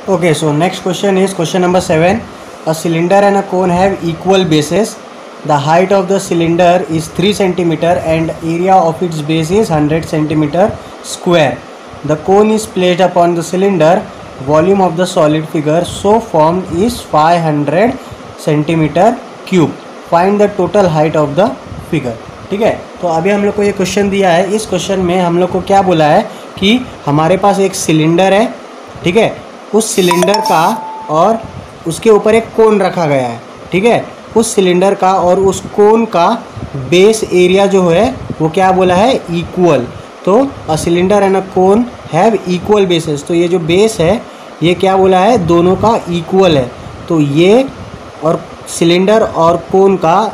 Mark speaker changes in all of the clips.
Speaker 1: Okay, so next question is question number 7. A cylinder and a cone have equal bases. The height of the cylinder is 3 centimeter and area of its base is 100 centimeter square. The cone is placed upon the cylinder. Volume of the solid figure so formed is 500 centimeter cube. Find the total height of the figure. ठीक है, तो अभी हम लोग को ये question दिया है. इस क्वेश्चन में हम लोग को क्या बोला है कि हमारे पास एक सिलेंडर है. ठीक है, उस सिलेंडर का और उसके ऊपर एक कोन रखा गया है. ठीक है, उस सिलेंडर का और उस कोन का बेस एरिया जो है वो क्या बोला है, इक्वल. तो a cylinder and a cone have equal bases. तो ये जो बेस है ये क्या बोला है, दोनों का इक्वल है. तो ये और सिलेंडर और कोन का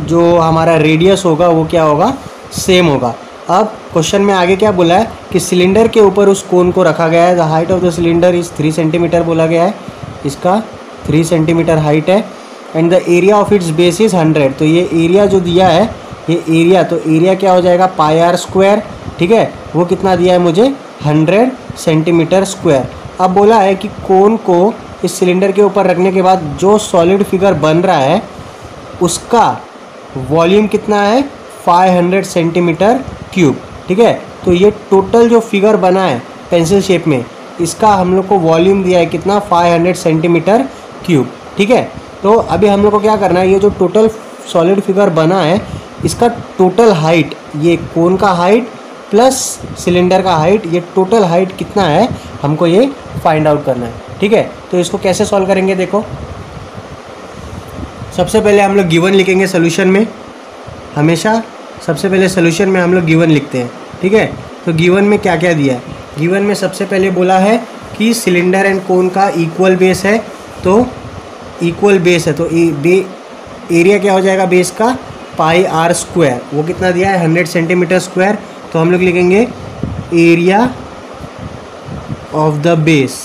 Speaker 1: जो हमारा रेडियस होगा वो क्या होगा, सेम होगा. अब क्वेश्चन में आगे क्या बोला है कि सिलेंडर के ऊपर उस कोन को रखा गया है. The height of the cylinder is 3 centimetre बोला गया है. इसका 3 सेंटीमीटर हाइट है. And the area of its base is 100. तो ये एरिया जो दिया है, ये एरिया, तो एरिया क्या हो जाएगा, पाई आर स्क्वायर. ठीक है, वो कितना दिया है मुझे, 100 सेंटीमीटर स्क्वायर. अब बोला है कि कोन को इस सिलेंडर के ऊपर रखने के बाद जो सॉलिड फिगर बन रहा है उसका वॉल्यूम कितना है, 500 सेंटीमीटर क्यूब. ठीक है, तो ये टोटल जो फिगर बना है पेंसिल शेप में, इसका हम लोग को वॉल्यूम दिया है कितना, 500 सेंटीमीटर क्यूब. ठीक है, तो अभी हम लोग को क्या करना है, ये जो टोटल सॉलिड फिगर बना है इसका टोटल हाइट, ये कोन का हाइट प्लस सिलेंडर का हाइट, ये टोटल हाइट कितना है हमको ये फाइंड आउट करना है. ठीक है, तो इसको कैसे सॉल्व करेंगे, देखो. सबसे पहले हम लोग गिवन लिखेंगे सोल्यूशन में. हमेशा सबसे पहले सोल्यूशन में हम लोग गिवन लिखते हैं. ठीक है, तो गिवन में क्या क्या दिया है, गिवन में सबसे पहले बोला है कि सिलेंडर एंड कोन का इक्वल बेस है. तो इक्वल बेस है तो एरिया क्या हो जाएगा बेस का, पाई आर स्क्वायर. वो कितना दिया है, 100 सेंटीमीटर स्क्वायर. तो हम लोग लिखेंगे एरिया ऑफ द बेस.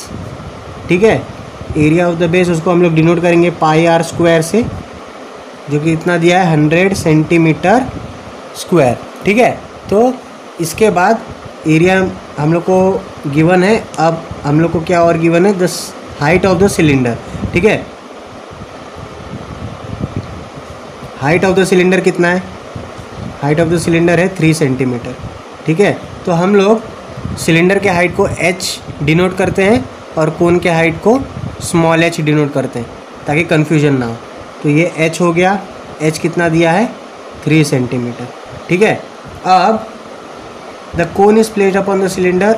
Speaker 1: ठीक है, एरिया ऑफ द बेस उसको हम लोग डिनोट करेंगे पाई आर स्क्वायर से, जो कि इतना दिया है 100 सेंटीमीटर स्क्वायर. ठीक है, तो इसके बाद एरिया हम लोग को गिवन है. अब हम लोग को क्या और गिवन है, the height of the cylinder. ठीक है, हाइट ऑफ द सिलेंडर कितना है, हाइट ऑफ द सिलेंडर है 3 सेंटीमीटर. ठीक है, तो हम लोग सिलेंडर के हाइट को h डिनोट करते हैं और कोन के हाइट को स्मॉल h डिनोट करते हैं ताकि कन्फ्यूजन ना हो. तो ये h हो गया, h कितना दिया है, 3 सेंटीमीटर. ठीक है, अब the cone is placed upon the cylinder.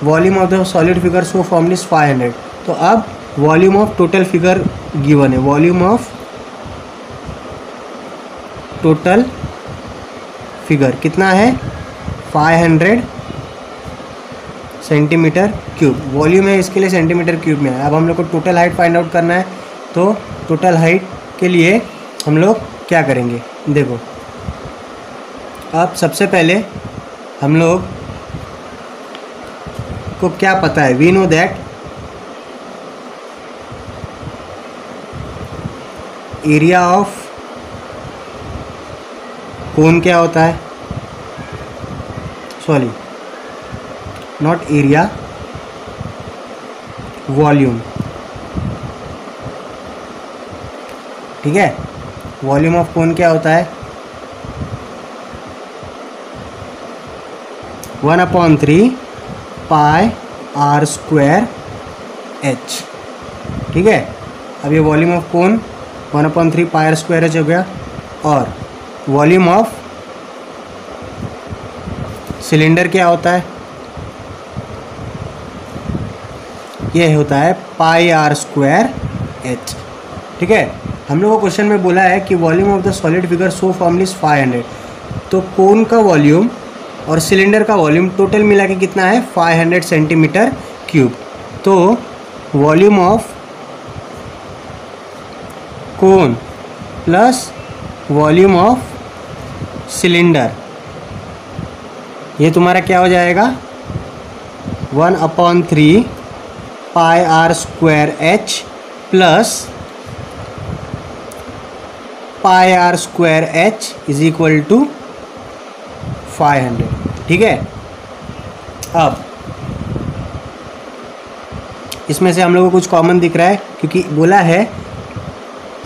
Speaker 1: Volume of the solid figure so formed is 500. तो अब volume of total figure given है. वॉल्यूम ऑफ टोटल फिगर कितना है, 500 सेंटीमीटर क्यूब. वॉल्यूम है इसके लिए सेंटीमीटर क्यूब में है. अब हम लोग को टोटल हाइट फाइंड आउट करना है. तो टोटल हाइट के लिए हम लोग क्या करेंगे, देखो. अब सबसे पहले हम लोग को क्या पता है, we know that area of cone क्या होता है, सॉरी नॉट एरिया, वॉल्यूम. ठीक है, वॉल्यूम ऑफ कोन क्या होता है, 1/3 पाई आर स्क्वायर h. ठीक है, अब ये volume of cone 1/3 pi r square h हो गया. और वॉल्यूम ऑफ सिलेंडर क्या होता है, ये होता है पाई आर स्क्वायर h. ठीक है, हम लोग को क्वेश्चन में बोला है कि volume of the solid figure so formed is 500. तो कोन का वॉल्यूम और सिलेंडर का वॉल्यूम टोटल मिला के कितना है, 500 सेंटीमीटर क्यूब. तो volume of cone plus volume of cylinder, ये तुम्हारा क्या हो जाएगा, 1/3 pi r square h plus pi r square h is equal to 500. ठीक है, अब इसमें से हम लोग को कुछ कॉमन दिख रहा है, क्योंकि बोला है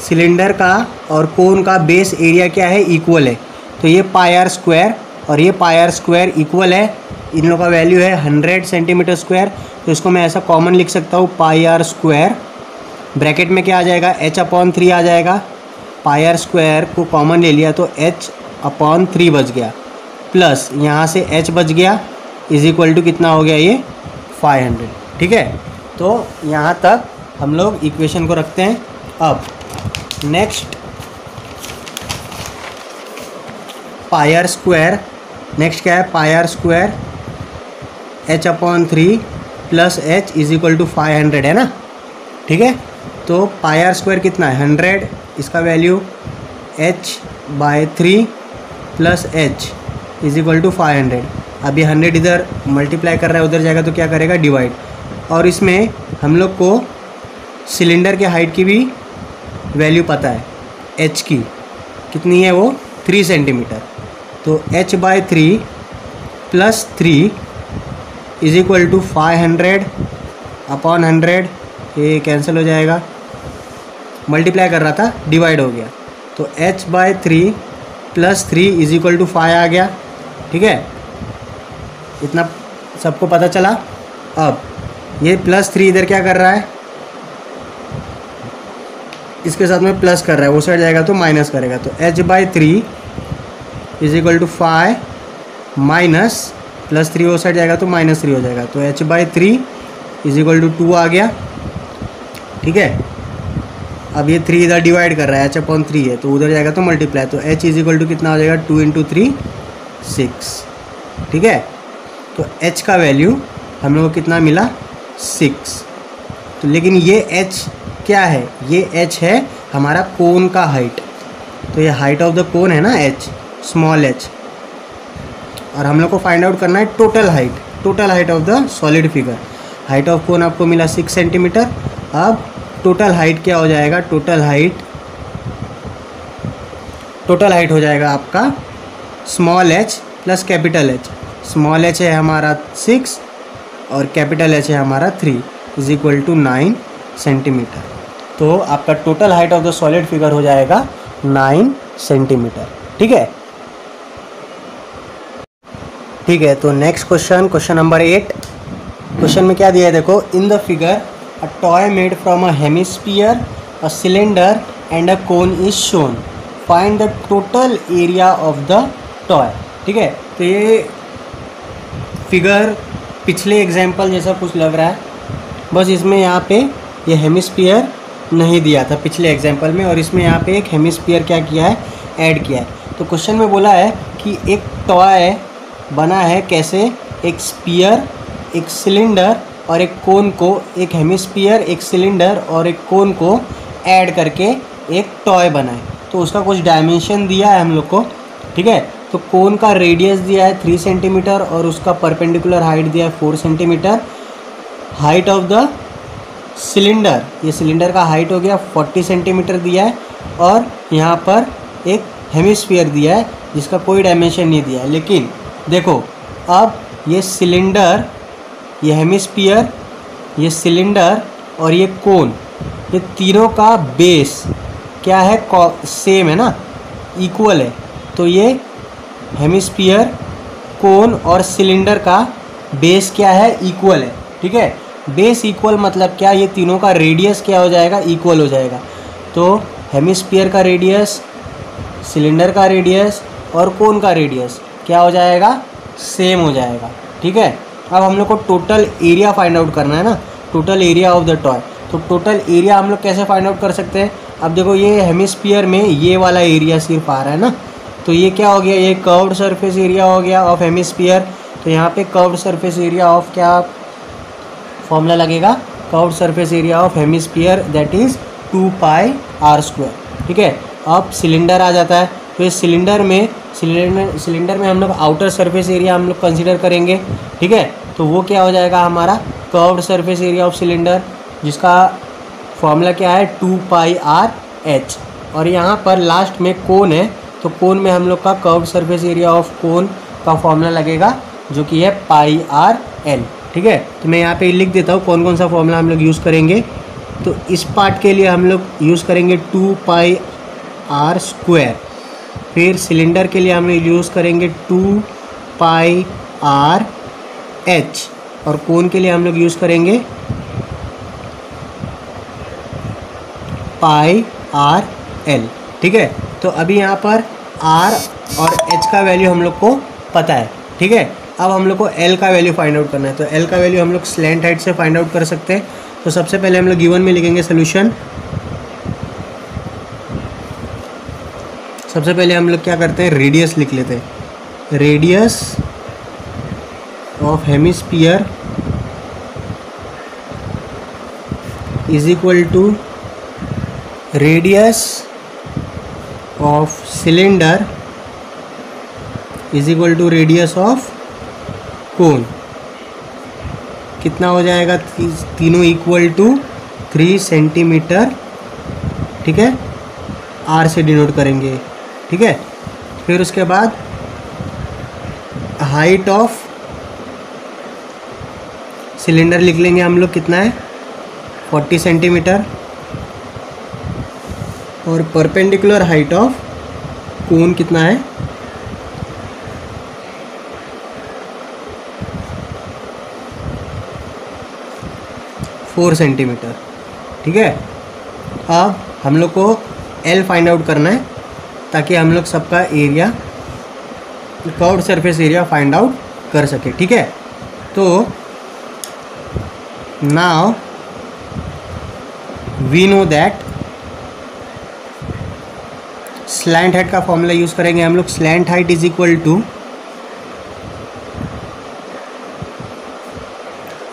Speaker 1: सिलेंडर का और कोन का बेस एरिया क्या है, इक्वल है। तो ये पाई आर स्क्वायर और ये पाई आर स्क्वायर इक्वल है, इन लोगों का वैल्यू है 100 सेंटीमीटर स्क्वायर। तो इसको मैं ऐसा कॉमन लिख सकता हूँ, पाई आर स्क्वायर, ब्रैकेट में क्या आ जाएगा, h/3 आ जाएगा। पाई आर स्क्वायर को कॉमन ले लिया तो h/3 बच गया, प्लस यहाँ से h बच गया, इज इक्वल टू कितना हो गया ये 500। ठीक है, तो यहाँ तक हम लोग इक्वेशन को रखते हैं। अब next pi r square, next क्या है, pi r square h/3 plus h is equal to 500 है ना। ठीक है, तो पाई आर स्क्वायर कितना है 100, इसका value h/3 plus h is equal to 500। अभी 100 इधर मल्टीप्लाई कर रहा है, उधर जाएगा तो क्या करेगा, डिवाइड। और इसमें हम लोग को सिलेंडर के हाइट की भी वैल्यू पता है, h की कितनी है, वो 3 सेंटीमीटर। तो h/3 plus 3 is equal to 500/100, ये कैंसिल हो जाएगा, मल्टीप्लाई कर रहा था डिवाइड हो गया, तो h/3 plus 3 is equal to 5 आ गया। ठीक है, इतना सबको पता चला। अब ये प्लस 3 इधर क्या कर रहा है, इसके साथ में प्लस कर रहा है, वो साइड जाएगा तो माइनस करेगा, तो h/3 is equal to 5 minus plus 3 वो साइड जाएगा तो -3 हो जाएगा, तो h/3 इज इक्वल टू 2 आ गया। ठीक है, अब ये 3 इधर डिवाइड कर रहा है, h/3 है तो उधर जाएगा तो मल्टीप्लाई, तो h इज इक्वल टू कितना हो जाएगा, 2 × 3 6। ठीक है, तो h का वैल्यू हम लोग को कितना मिला, 6। तो लेकिन ये h क्या है, ये h है हमारा कोन का हाइट, तो ये हाइट ऑफ द कोन है ना h, स्मॉल h। और हम लोग को फाइंड आउट करना है total height of the solid figure. Height of cone आपको मिला 6 सेंटीमीटर। अब टोटल हाइट क्या हो जाएगा, टोटल हाइट हो जाएगा आपका small h plus capital H। Small h है हमारा 6 और कैपिटल H है हमारा 3 इज इक्वल टू 9 सेंटीमीटर। तो आपका total height of the solid figure हो जाएगा 9 सेंटीमीटर। ठीक है, तो नेक्स्ट क्वेश्चन नंबर 8। क्वेश्चन में क्या दिया है देखो, in the figure a toy made from a hemisphere, a cylinder and a cone is shown, find the total area of the toy. ठीक है, तो ये फिगर पिछले एग्जाम्पल जैसा कुछ लग रहा है, बस इसमें यहाँ पे ये हेमिस्फीयर नहीं दिया था पिछले एग्जाम्पल में, और इसमें यहाँ पे एक हेमिस्फीयर क्या किया है, ऐड किया है। तो क्वेश्चन में बोला है कि एक टॉय बना है कैसे, एक स्पीयर, एक सिलेंडर और एक कोन को, एक हेमिस्फीयर, एक सिलेंडर और एक कोन को ऐड करके एक टॉय बना है। तो उसका कुछ डायमेंशन दिया है हम लोग को। ठीक है, तो कोन का रेडियस दिया है 3 सेंटीमीटर और उसका परपेंडिकुलर हाइट दिया है 4 centimetre. Height of the cylinder, ये सिलेंडर का हाइट हो गया 40 सेंटीमीटर दिया है, और यहाँ पर एक हेमिस्फीयर दिया है जिसका कोई डायमेंशन नहीं दिया है। लेकिन देखो, अब ये सिलेंडर, ये हेमिस्फीयर, ये सिलेंडर और ये कोन, ये तीनों का बेस क्या है, सेम है ना, इक्वल है। तो ये हेमिस्फीयर, कोन और सिलेंडर का बेस क्या है, इक्वल है। ठीक है, बेस इक्वल मतलब क्या, ये तीनों का रेडियस क्या हो जाएगा, इक्वल हो जाएगा। तो हेमिस्फीयर का रेडियस, सिलेंडर का रेडियस और कोन का रेडियस क्या हो जाएगा, सेम हो जाएगा। ठीक है, अब हम लोग को टोटल एरिया फाइंड आउट करना है ना, total area of the toy. तो टोटल एरिया हम लोग कैसे फाइंड आउट कर सकते हैं, अब देखो ये हेमिस्फीयर में ये वाला एरिया सिर्फ आ रहा है ना, तो ये क्या हो गया, ये कर्व्ड सरफेस एरिया हो गया ऑफ हेमिस्फीयर। तो यहाँ पे कर्व्ड सरफेस एरिया ऑफ क्या फॉर्मूला लगेगा, curved surface area of hemisphere that is 2πr²। ठीक है, अब सिलेंडर आ जाता है, तो इस सिलेंडर में हम लोग आउटर सरफेस एरिया हम लोग कंसिडर करेंगे। ठीक है, तो वो क्या हो जाएगा हमारा curved surface area of cylinder, जिसका फॉर्मूला क्या है 2πrh। और यहाँ पर लास्ट में कोन है, तो कोन में हम लोग का कर्व्ड सरफेस एरिया ऑफ कोन का फॉर्मूला लगेगा जो कि है πrl। ठीक है। तो मैं यहाँ पे लिख देता हूँ कौन कौन सा फॉर्मूला हम लोग यूज़ करेंगे। तो इस पार्ट के लिए हम लोग यूज़ करेंगे 2πr²। फिर सिलेंडर के लिए हम लोग यूज़ करेंगे 2πrh। और कोन के लिए हम लोग यूज़ करेंगे πrl। ठीक है। तो अभी यहाँ पर r और h का वैल्यू हम लोग को पता है। ठीक है। अब हम लोग को l का वैल्यू फाइंड आउट करना है। तो l का वैल्यू हम लोग स्लैंट हाइट से फाइंड आउट कर सकते हैं। तो सबसे पहले हम लोग गिवन में लिखेंगे सोल्यूशन। सबसे पहले हम लोग क्या करते हैं, रेडियस लिख लेते हैं। Radius of hemisphere is equal to radius of cylinder is equal to radius of cone. कितना हो जाएगा, तीनों इक्वल टू 3 सेंटीमीटर। ठीक है, आर से डिनोट करेंगे। ठीक है। फिर उसके बाद हाइट ऑफ सिलेंडर लिख लेंगे हम लोग, कितना है 40 सेंटीमीटर। और परपेंडिकुलर हाइट ऑफ कोन कितना है 4 सेंटीमीटर। ठीक है। अब हम लोग को L फाइंड आउट करना है ताकि हम लोग सबका area, curved surface area find out कर सके। ठीक है। तो now we know that slant height का फॉर्मूला यूज करेंगे हम लोग। Slant height is equal to,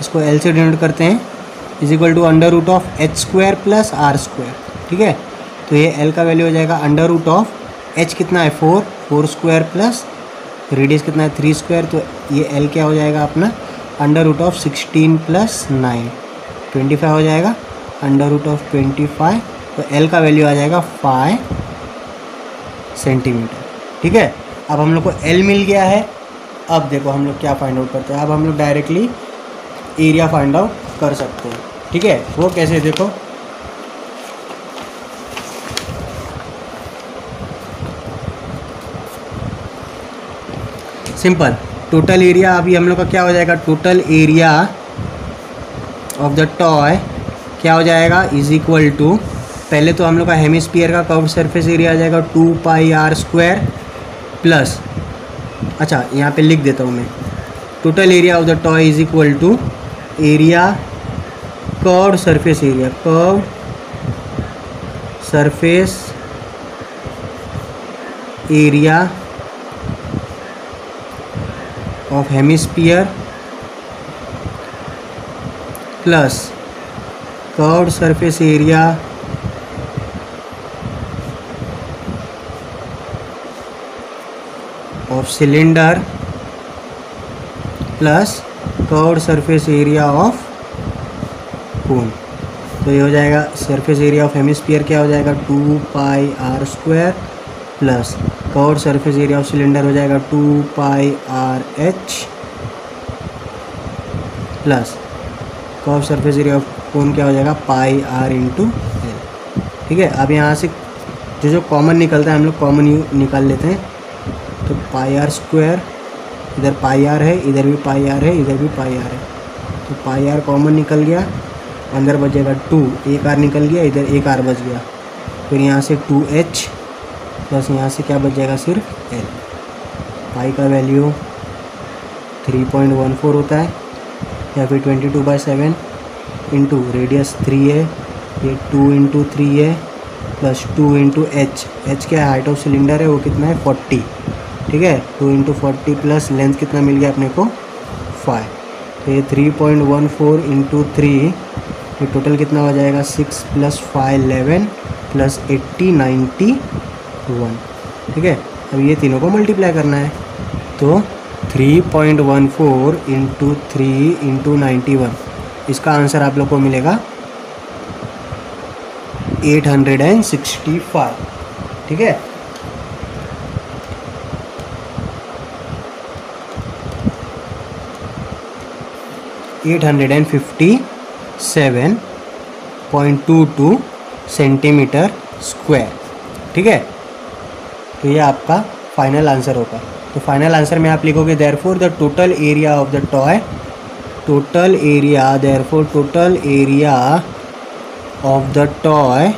Speaker 1: इसको L से डिनोट करते हैं, is equal to under root of h² plus r²। ठीक है। तो ये L का वैल्यू हो जाएगा अंडर रूट ऑफ h कितना है 4² प्लस रेडियस कितना है 3²। तो ये L क्या हो जाएगा अपना, अंडर रूट ऑफ 16 प्लस 9 25 हो जाएगा, अंडर रूट ऑफ 25। तो L का वैल्यू आ जाएगा 5 सेंटीमीटर। ठीक है। अब हम लोग को L मिल गया है। अब देखो हम लोग क्या फाइंड आउट करते हैं। अब हम लोग डायरेक्टली एरिया फाइंड आउट कर सकते हैं। ठीक है। वो कैसे, देखो सिंपल, टोटल एरिया अभी हम लोग का क्या हो जाएगा, total area of the toy क्या हो जाएगा, इज इक्वल टू, पहले तो हम लोग का हेमिस्फीयर का कर्व्ड सरफेस एरिया आ जाएगा 2πr² प्लस, अच्छा यहाँ पे लिख देता हूँ मैं, total area of the toy is equal to area curved surface area, curved surface area of hemisphere plus curved surface area of cylinder plus curved surface area of cone. तो ये हो जाएगा सरफेस एरिया ऑफ हेमिस्फीयर क्या हो जाएगा 2πr² plus curved surface area of cylinder हो जाएगा 2πrh plus curved surface area of cone क्या हो जाएगा πr × l। ठीक है। अब यहाँ से जो कॉमन निकलता है हम लोग कॉमन निकाल लेते हैं। तो πr², इधर πr है, इधर भी πr है, इधर भी πr है। तो πr कॉमन निकल गया, अंदर बचेगा 2, एक r निकल गया, इधर एक r बच गया। फिर यहाँ से 2h प्लस यहाँ से क्या बच जाएगा सिर्फ l। पाई का वैल्यू 3.14 होता है, या फिर 22/7 इंटू रेडियस 3 है, ये 2 × 3 है प्लस 2 × h। h क्या हाइट ऑफ सिलेंडर है वो कितना है 40। ठीक है। 2 × 40 प्लस लेंथ कितना मिल गया अपने को 5। तो ये 3.14 × 3, ये टोटल कितना हो जाएगा 6 + 5 11 प्लस 80 91। ठीक है। अब ये तीनों को मल्टीप्लाई करना है। तो 3.14 × 3 × 91, इसका आंसर आप लोग को मिलेगा 865। ठीक है। 857.22 सेंटीमीटर स्क्वायर। ठीक है, तो ये आपका फाइनल आंसर होगा। तो फाइनल आंसर में आप लिखोगे therefore the total area of the toy, total area of the toy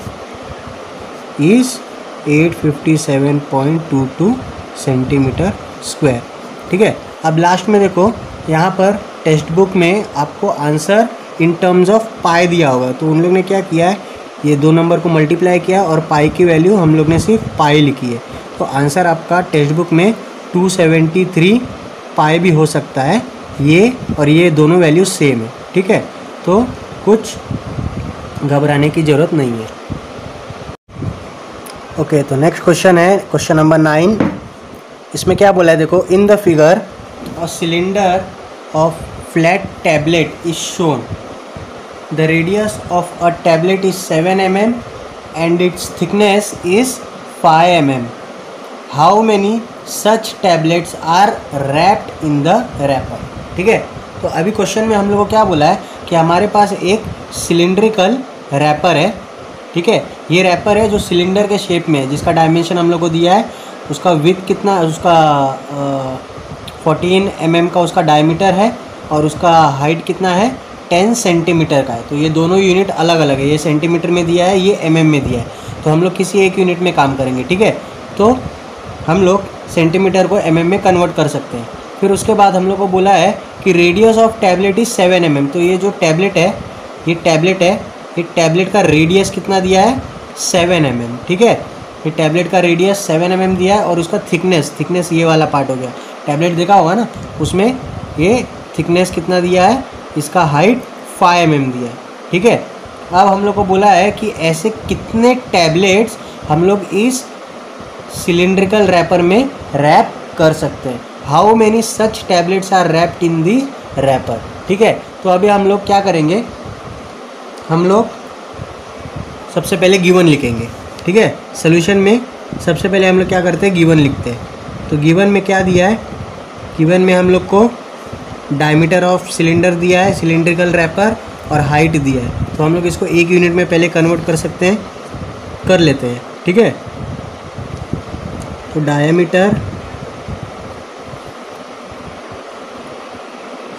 Speaker 1: is 857.22 centimetre square. ठीक है, अब लास्ट में देखो, यहाँ पर टेक्स्ट बुक में आपको आंसर इन टर्म्स ऑफ पाई दिया होगा, तो उन लोग ने क्या किया है, ये 2 नंबर को मल्टीप्लाई किया और पाई की वैल्यू हम लोग ने सिर्फ पाई लिखी है। तो आंसर आपका टेक्स्ट बुक में 273 पाई भी हो सकता है, ये और ये दोनों वैल्यू सेम है। ठीक है, तो कुछ घबराने की ज़रूरत नहीं है। ओके, तो नेक्स्ट क्वेश्चन है क्वेश्चन नंबर 9। इसमें क्या बोला है देखो, in the figure a cylinder of flat tablet is shown, the radius of a tablet is 7 mm and its thickness is 5 mm। How many such tablets are wrapped in the wrapper. ठीक है, तो अभी question में हम लोग को क्या बोला है कि हमारे पास एक सिलिंड्रिकल रैपर है। ठीक है, ये रैपर है जो सिलेंडर के शेप में है, जिसका डायमेंशन हम लोग को दिया है, उसका विड्थ कितना, उसका 14 mm का उसका डायमीटर है और उसका हाइट कितना है, 10 सेंटीमीटर का है। तो ये दोनों यूनिट अलग अलग है, ये सेंटीमीटर में दिया है, ये mm में दिया है। तो हम लोग किसी एक यूनिट में काम करेंगे। ठीक है, तो हम लोग सेंटीमीटर को mm में कन्वर्ट कर सकते हैं। फिर उसके बाद हम लोग को बोला है कि radius of tablet is 7 mm। तो ये जो टैबलेट है, ये टैबलेट का रेडियस कितना दिया है, 7 mm। ठीक है, ये टैबलेट का रेडियस 7 mm दिया है और उसका थिकनेस ये वाला पार्ट हो गया, टैबलेट देखा होगा ना, उसमें ये थिकनेस कितना दिया है, इसका हाइट 5 mm दिया है। ठीक है, अब हम लोग को बोला है कि ऐसे कितने टैबलेट्स हम लोग इस सिलिंड्रिकल रैपर में रैप कर सकते हैं। How many such tablets are wrapped in the wrapper. ठीक है, तो अभी हम लोग क्या करेंगे, हम लोग सबसे पहले गिवन लिखेंगे। ठीक है, सोल्यूशन में सबसे पहले हम लोग क्या करते हैं, गिवन लिखते हैं। तो गिवन में क्या दिया है, गिवन में हम लोग को डायमीटर ऑफ सिलेंडर दिया है, सिलिंड्रिकल रैपर, और हाइट दिया है। तो हम लोग इसको एक यूनिट में पहले कन्वर्ट कर लेते हैं। ठीक है, तो डायमीटर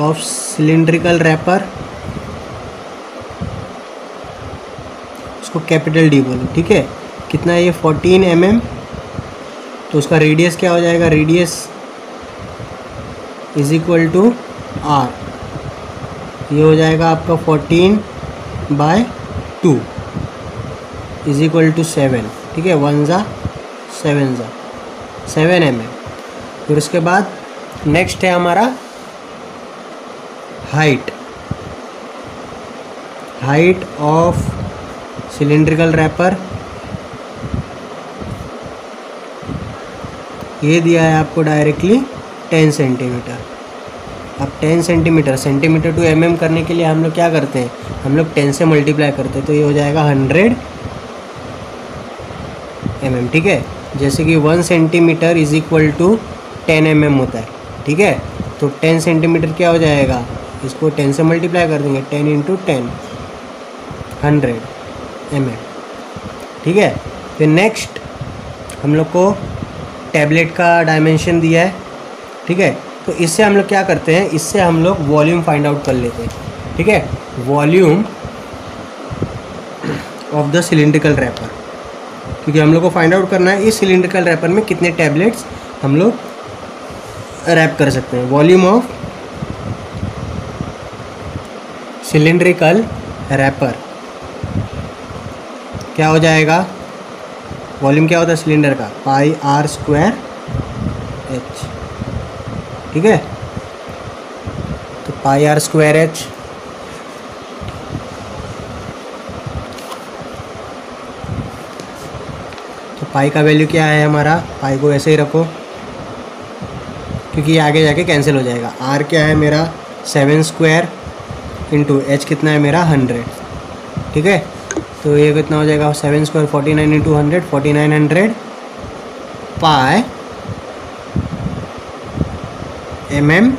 Speaker 1: ऑफ सिलिंड्रिकल रैपर, इसको कैपिटल डी बोलो। ठीक है, कितना है ये, 14 mm। तो उसका रेडियस क्या हो जाएगा, radius is equal to r, ये हो जाएगा आपका 14/2 इज इक्वल टू 7। ठीक है, 1 ज़ा 7 mm। फिर उसके बाद नेक्स्ट है हमारा हाइट ऑफ सिलिंड्रिकल रैपर, ये दिया है आपको डायरेक्टली 10 सेंटीमीटर। अब 10 सेंटीमीटर टू mm करने के लिए हम लोग क्या करते हैं, हम लोग 10 से मल्टीप्लाई करते हैं, तो ये हो जाएगा 100 mm। ठीक है, जैसे कि 1 centimetre is equal to 10 mm होता है। ठीक है, तो 10 सेंटीमीटर क्या हो जाएगा, इसको 10 से मल्टीप्लाई कर देंगे, 10 × 10 100 mm। ठीक है, फिर नेक्स्ट हम लोग को टैबलेट का डायमेंशन दिया है। ठीक है, तो इससे हम लोग क्या करते हैं, इससे हम लोग वॉल्यूम फाइंड आउट कर लेते हैं। ठीक है, volume of the cylindrical wrapper, क्योंकि हम लोग को फाइंड आउट करना है इस सिलिंड्रिकल रैपर में कितने टैबलेट्स हम लोग रैप कर सकते हैं। वॉल्यूम ऑफ सिलिंड्रिकल रैपर क्या हो जाएगा, वॉल्यूम क्या होता है सिलेंडर का, πr²h। ठीक है, तो πr²h तो पाई का वैल्यू क्या है हमारा, पाई को ऐसे ही रखो क्योंकि ये आगे जाके कैंसिल हो जाएगा। r क्या है मेरा 7² इंटू h कितना है मेरा 100। ठीक है, तो ये कितना हो जाएगा 7² 49 इंटू 100 4900 पाई mm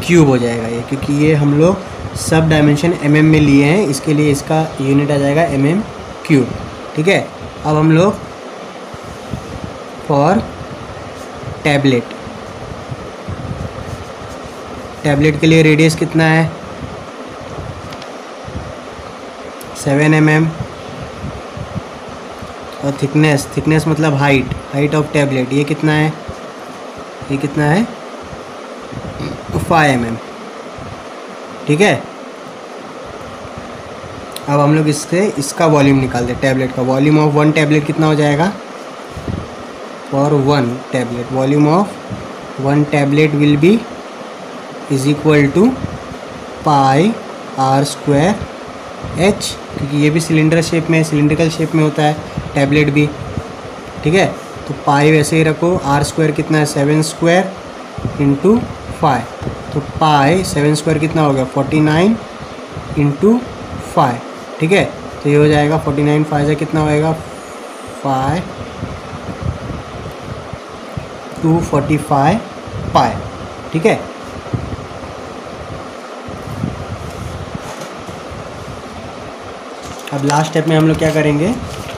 Speaker 1: क्यूब हो जाएगा ये, क्योंकि ये हम लोग सब डायमेंशन mm में लिए हैं, इसके लिए इसका यूनिट आ जाएगा mm क्यूब। ठीक है, अब हम लोग फॉर टैबलेट के लिए रेडियस कितना है 7 mm और थिकनेस मतलब हाइट ऑफ टैबलेट ये कितना है 5 mm। ठीक है, अब हम लोग इसका वॉल्यूम निकालते हैं। टैबलेट का वॉल्यूम ऑफ 1 टैबलेट कितना हो जाएगा for 1 tablet, volume of 1 tablet will be is equal to pi r square h, क्योंकि ये भी सिलेंड्रिकल शेप में होता है टैबलेट भी। ठीक है, तो पाई वैसे ही रखो, r स्क्वायर कितना है 7 स्क्वायर इंटू 5, तो पाई 7 स्क्वायर कितना हो गया 49 इंटू 5। ठीक है, तो ये हो जाएगा 49 5 से कितना होएगा 5 245 पाई। ठीक है, अब लास्ट स्टेप में हम लोग क्या करेंगे,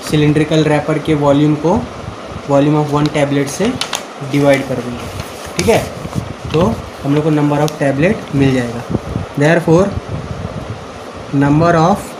Speaker 1: सिलिंड्रिकल रैपर के वॉल्यूम को वॉल्यूम ऑफ 1 टैबलेट से डिवाइड कर देंगे। ठीक है, तो हम लोग को नंबर ऑफ टैबलेट मिल जाएगा। Therefore number of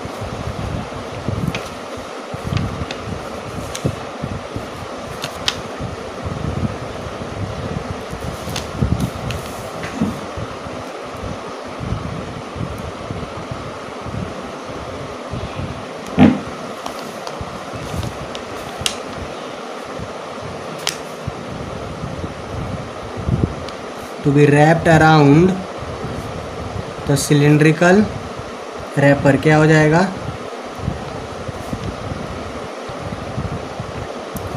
Speaker 1: to be wrapped around the cylindrical wrapper क्या हो जाएगा,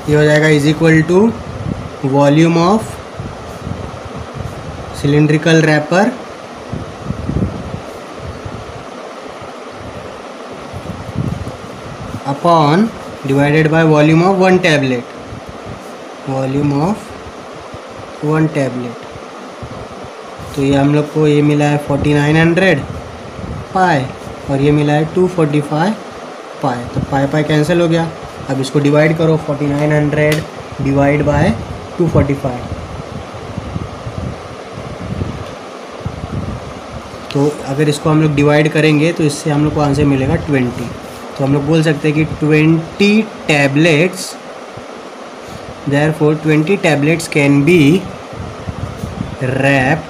Speaker 1: ये हो जाएगा is equal to volume of cylindrical wrapper upon divided by volume of 1 tablet, volume of 1 tablet. तो ये हम लोग को ये मिला है 4900 पाई और ये मिला है 245 पाई, तो पाई कैंसिल हो गया। अब इसको डिवाइड करो, 4900 डिवाइड बाय 245, तो अगर इसको हम लोग डिवाइड करेंगे तो इससे हम लोग को आंसर मिलेगा 20। तो हम लोग बोल सकते हैं कि 20 tablets, therefore 20 tablets can be wrapped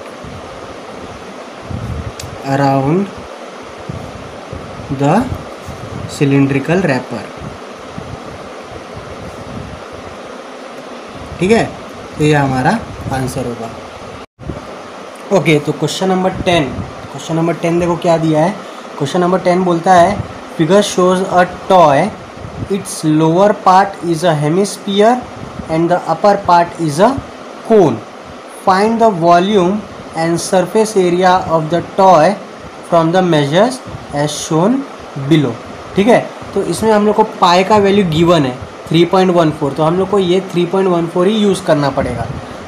Speaker 1: around the cylindrical wrapper। ठीक है, तो ये हमारा आंसर होगा। ओके, तो क्वेश्चन नंबर 10 देखो क्या दिया है। क्वेश्चन नंबर 10 बोलता है figure shows a toy, it's lower part is a hemisphere and the upper part is a cone, find the volume and surface area of the toy from the measures as shown below। ठीक है, तो इसमें हम लोग को पाई का value given है 3.14, तो हम लोग को ये 3.14 ही यूज़ करना पड़ेगा।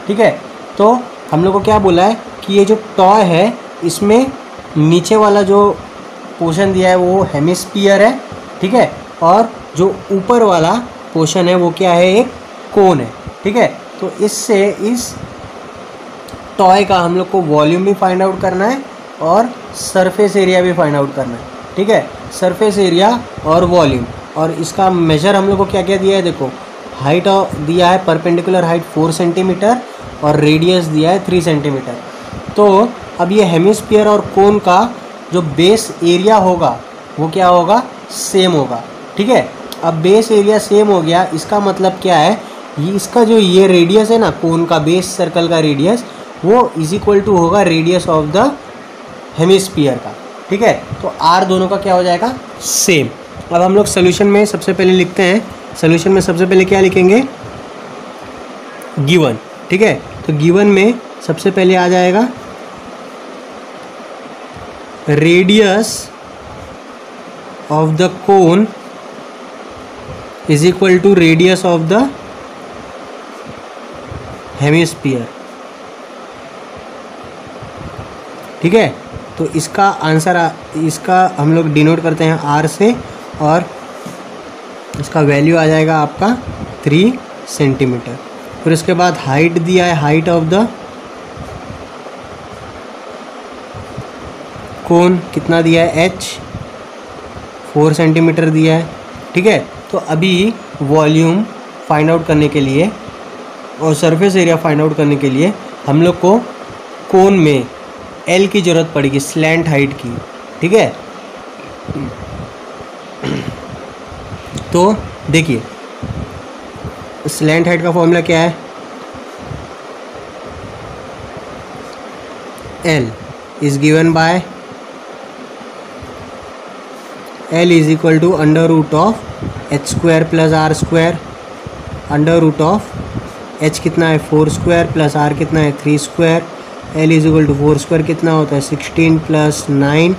Speaker 1: ठीक है, तो हम लोग को क्या बोला है कि ये जो टॉय है इसमें नीचे वाला जो पोर्शन दिया है वो हेमिस्फीयर है। ठीक है, और जो ऊपर वाला पोर्शन है वो क्या है, एक कोन है। ठीक है, तो इससे इस टॉय का हम लोग को वॉल्यूम भी फाइंड आउट करना है और सरफेस एरिया भी फाइंड आउट करना है। ठीक है, सरफेस एरिया और वॉल्यूम, और इसका मेजर हम लोग को क्या क्या दिया है, देखो हाइट दिया है, परपेंडिकुलर हाइट 4 सेंटीमीटर और रेडियस दिया है 3 सेंटीमीटर। तो अब ये हेमिस्फीयर और कोन का जो बेस एरिया होगा वो क्या होगा, सेम होगा। ठीक है, अब बेस एरिया सेम हो गया, इसका मतलब क्या है, इसका जो ये रेडियस है ना, कोन का बेस सर्कल का रेडियस, वो इज इक्वल टू होगा रेडियस ऑफ द हेमिस्फीयर का। ठीक है, तो आर दोनों का क्या हो जाएगा, सेम। अब हम लोग सोल्यूशन में सबसे पहले लिखते हैं, सोल्यूशन में सबसे पहले क्या लिखेंगे, गिवन। ठीक है, तो गिवन में सबसे पहले आ जाएगा radius of the cone is equal to radius of the hemisphere. ठीक है। तो इसका आंसर इसका हम लोग डिनोट करते हैं आर से, और इसका वैल्यू आ जाएगा आपका 3 सेंटीमीटर। फिर उसके बाद हाइट दिया है, हाइट ऑफ द कोन कितना दिया है, h 4 सेंटीमीटर दिया है, ठीक है। तो अभी वॉल्यूम फाइंड आउट करने के लिए और सरफेस एरिया फाइंड आउट करने के लिए हम लोग को कोन में L की ज़रूरत पड़ेगी, स्लैंट हाइट की, ठीक है। तो देखिए स्लैंट हाइट का फॉर्मूला क्या है, L is given by L is equal to under root of h square plus r square, under root of h कितना है 4 स्क्वायर प्लस r कितना है 3 square, L is equal to 4 square कितना होता है 16 प्लस 9,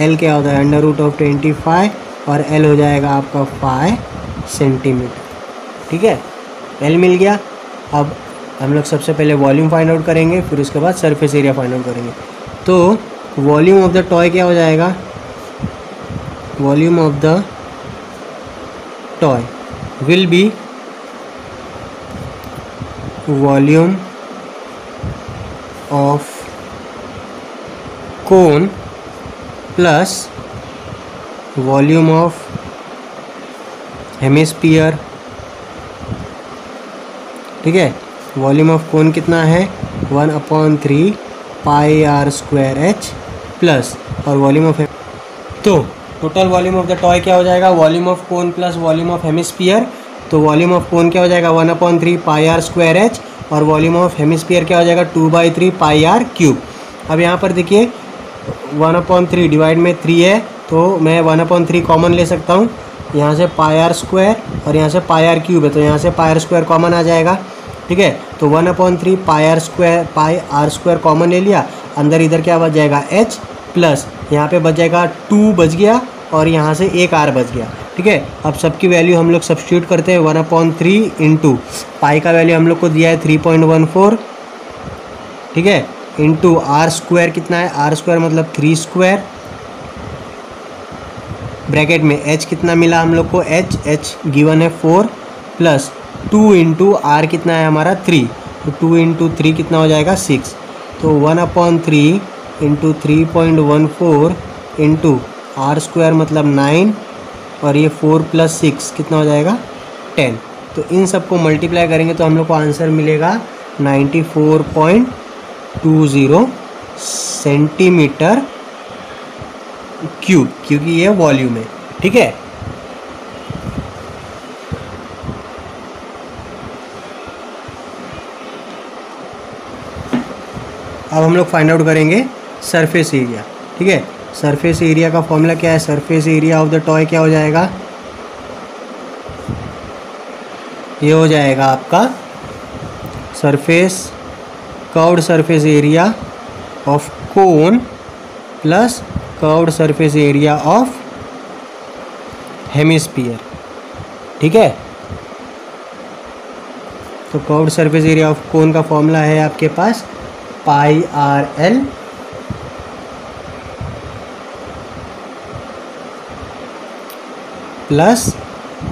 Speaker 1: L क्या होता है अंडर रूट ऑफ 25, और L हो जाएगा आपका 5 सेंटीमीटर, ठीक है। L मिल गया। अब हम लोग सबसे पहले वॉल्यूम फाइंड आउट करेंगे, फिर उसके बाद सरफेस एरिया फाइंड आउट करेंगे। तो वॉल्यूम ऑफ द टॉय क्या हो जाएगा, volume of the toy will be volume of cone plus volume of hemisphere, ठीक है। वॉल्यूम ऑफ कोन कितना है 1/3 pi r square H plus, और वॉल्यूम ऑफ, तो total volume of the toy क्या हो जाएगा, volume of cone plus volume of hemisphere. तो वॉल्यूम ऑफ कोन क्या हो जाएगा 1/3 पाई आर स्क्वायर एच, और वॉल्यूम ऑफ हेमिस्फीयर क्या हो जाएगा 2/3 पाई आर क्यूब। अब यहाँ पर देखिए 1/3 डिवाइड में 3 है, तो मैं 1/3 कॉमन ले सकता हूँ, यहाँ से पाई आर स्क्वायर और यहाँ से पाई आर क्यूब है, तो यहाँ से पाई आर स्क्वायर कॉमन आ जाएगा, ठीक है। तो 1/3 पाई आर स्क्वायर कॉमन ले लिया, अंदर इधर क्या बच जाएगा h प्लस यहाँ पे बच जाएगा 2 बच गया, और यहाँ से एक r बच गया, ठीक है। अब सबकी वैल्यू हम लोग सब्स्टिट्यूट करते हैं, 1/3 इंटू पाई का वैल्यू हम लोग को दिया है 3.14, ठीक है, इंटू आर स्क्वायर कितना है, आर स्क्वायर मतलब 3 स्क्वायर, ब्रैकेट में h कितना मिला हम लोग को, h गिवन है 4 प्लस 2 इंटू आर कितना है हमारा 3, तो 2 इंटू 3 कितना हो जाएगा 6, तो 1/3 इंटू 3.14 इंटू आर स्क्वायर मतलब 9, और ये 4 प्लस 6 कितना हो जाएगा 10। तो इन सबको मल्टीप्लाई करेंगे तो हम लोग को आंसर मिलेगा 94.20 सेंटीमीटर क्यूब, क्योंकि ये वॉल्यूम है, ठीक है। अब हम लोग फाइंड आउट करेंगे सरफेस एरिया, ठीक है। सरफेस एरिया का फॉर्मूला क्या है, surface area of the toy क्या हो जाएगा, ये हो जाएगा आपका curved surface area of cone plus curved surface area of hemisphere, ठीक है। तो कर्व्ड सरफेस एरिया ऑफ कोन का फॉर्मूला है आपके पास पाई आर एल प्लस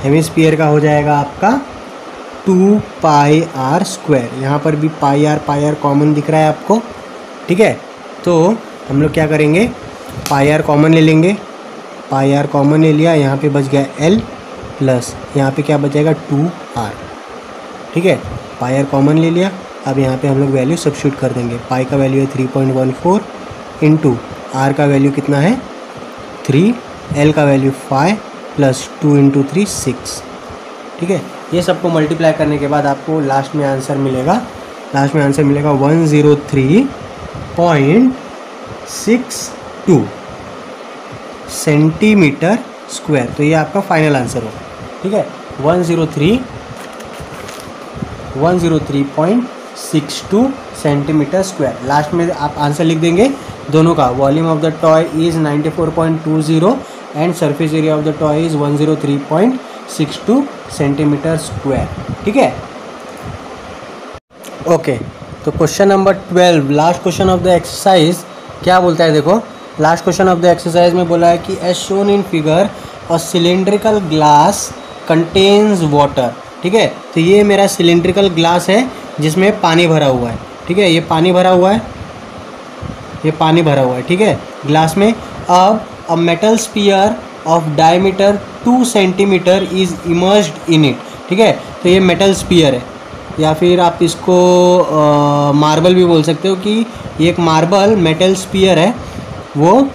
Speaker 1: हेमिस्फीयर का हो जाएगा आपका 2 पाई आर स्क्वायर। यहाँ पर भी पाई आर कॉमन दिख रहा है आपको, ठीक है। तो हम लोग क्या करेंगे, पाई आर कॉमन ले लेंगे, पाई आर कॉमन ले लिया, यहाँ पे बच गया एल प्लस यहाँ पे क्या बचेगा 2r, ठीक है। पाई आर कॉमन ले लिया, अब यहाँ पे हम लोग वैल्यू सब्स्टिट्यूट कर देंगे। पाई का वैल्यू है 3.14 इंटू आर का वैल्यू कितना है 3, एल का वैल्यू 5 प्लस 2 इंटू 3 6, ठीक है। ये सबको मल्टीप्लाई करने के बाद आपको लास्ट में आंसर मिलेगा 103.62 सेंटीमीटर स्क्वायर। तो ये आपका फाइनल आंसर होगा, ठीक है। 103.62 सेंटीमीटर स्क्वायर। लास्ट में आप आंसर लिख देंगे दोनों का, volume of the toy is 94.20 and surface area of the toy is 103.62 centimetre square, ठीक है। ओके, तो question number 12, last question of the exercise क्या बोलता है देखो, last question of the exercise में बोला है कि as shown in figure a cylindrical glass contains water. ठीक है, तो ये मेरा सिलेंड्रिकल ग्लास है जिसमें पानी भरा हुआ है। ठीक है, ये पानी भरा हुआ है, ये पानी भरा हुआ है। ठीक है, ग्लास में। अब a metal sphere of diameter 2 centimetre is immersed in it. ठीक है, तो ये मेटल स्पीयर है, या फिर आप इसको मार्बल भी बोल सकते हो कि ये एक मार्बल मेटल स्पीयर है, वो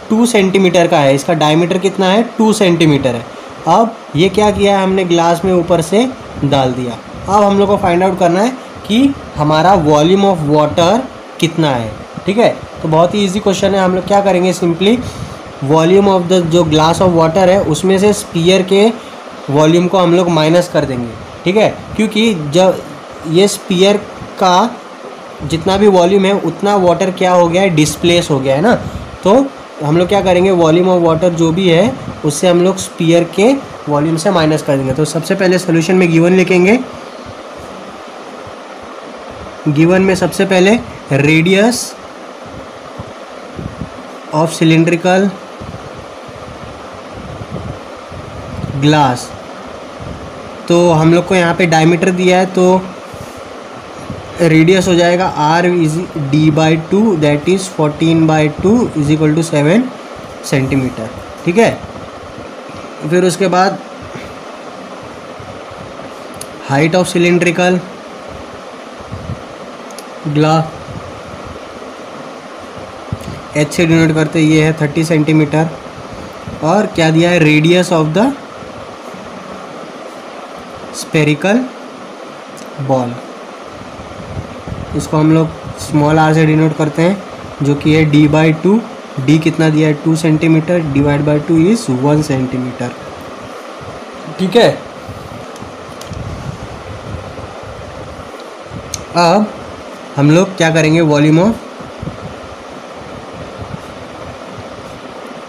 Speaker 1: 2 सेंटीमीटर का है। इसका डायमीटर कितना है? 2 सेंटीमीटर है। अब ये क्या किया है हमने, ग्लास में ऊपर से डाल दिया। अब हम लोग को फाइंड आउट करना है कि हमारा वॉल्यूम ऑफ वाटर कितना है। ठीक है, तो बहुत ही इजी क्वेश्चन है। हम लोग क्या करेंगे, सिंपली वॉल्यूम ऑफ द जो ग्लास ऑफ वाटर है उसमें से स्पीयर के वॉल्यूम को हम लोग माइनस कर देंगे। ठीक है, क्योंकि जब ये स्पीयर का जितना भी वॉल्यूम है उतना वाटर क्या हो गया है, डिस्प्लेस हो गया है ना। तो हम लोग क्या करेंगे, वॉल्यूम ऑफ वाटर जो भी है उससे हम लोग स्पीयर के वॉल्यूम से माइनस कर देंगे। तो सबसे पहले सोल्यूशन में गिवन लिखेंगे। गिवन में सबसे पहले रेडियस ऑफ सिलिंड्रिकल ग्लास, तो हम लोग को यहाँ पे डायमीटर दिया है, तो रेडियस हो जाएगा r is d/2 that is 14/2 is equal to 7 centimetre. ठीक है, फिर उसके बाद height of cylindrical glass h से डिनोट करते, ये है 30 सेंटीमीटर। और क्या दिया है, radius of the spherical ball, इसको हम लोग स्मॉल r से डिनोट करते हैं, जो कि है d/2। d कितना दिया है, 2 centimetre, divide by 2 is 1 centimetre. ठीक है, अब हम लोग क्या करेंगे, volume of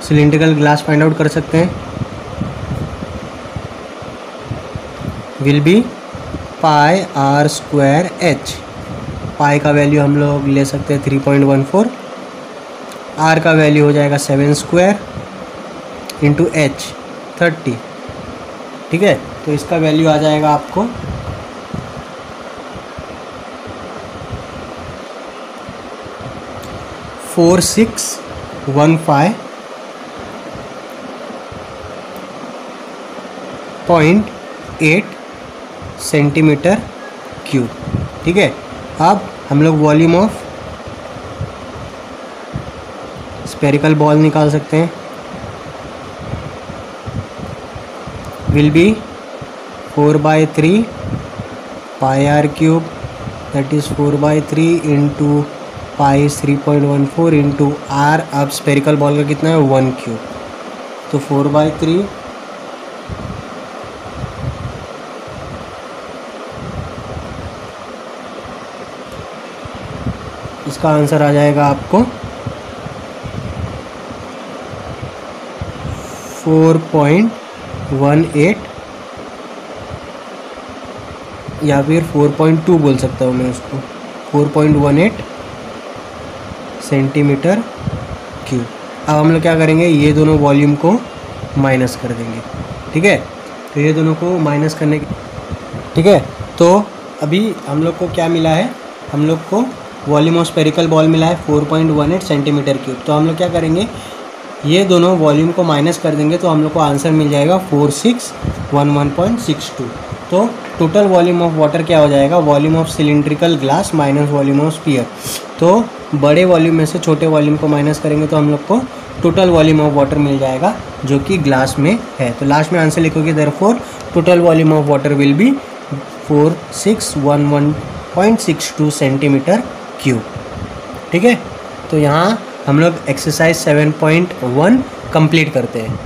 Speaker 1: cylindrical glass find out कर सकते हैं। Will be pi r² h। पाई का वैल्यू हम लोग ले सकते हैं 3.14, r का वैल्यू हो जाएगा 7² इंटू h 30। ठीक है, तो इसका वैल्यू आ जाएगा आपको 4615.8 सेंटीमीटर क्यूब। ठीक है, अब हम लोग वॉल्यूम ऑफ स्पेरिकल बॉल निकाल सकते हैं। Will be 4/3 pi r³ that is 4/3 into pi 3.14 into r। अब स्पेरिकल बॉल का कितना है, 1³, तो 4/3 इसका आंसर आ जाएगा आपको 4.18 या फिर 4.2 बोल सकता हूँ मैं उसको, 4.18 सेंटीमीटर क्यूब। अब हम लोग क्या करेंगे, ये दोनों वॉल्यूम को माइनस कर देंगे। ठीक है, तो ये दोनों को माइनस करने के, ठीक है, तो अभी हम लोग को क्या मिला है, हम लोग को वॉल्यूम ऑफ स्पेरिकल बॉल मिला है 4.18 सेंटीमीटर क्यूब। तो हम लोग क्या करेंगे, ये दोनों वॉल्यूम को माइनस कर देंगे, तो हम लोग को आंसर मिल जाएगा 4611.62। तो टोटल वॉल्यूम ऑफ वाटर क्या हो जाएगा, volume of cylindrical glass minus volume of sphere. तो बड़े वॉल्यूम में से छोटे वॉल्यूम को माइनस करेंगे तो हम लोग को टोटल वॉल्यूम ऑफ वाटर मिल जाएगा जो कि ग्लास में है। तो लास्ट में आंसर लिखोगे therefore total volume of water will be 4611.62 centimetre cube. ठीक है, तो यहाँ हम लोग एक्सरसाइज 7.1 कंप्लीट करते हैं।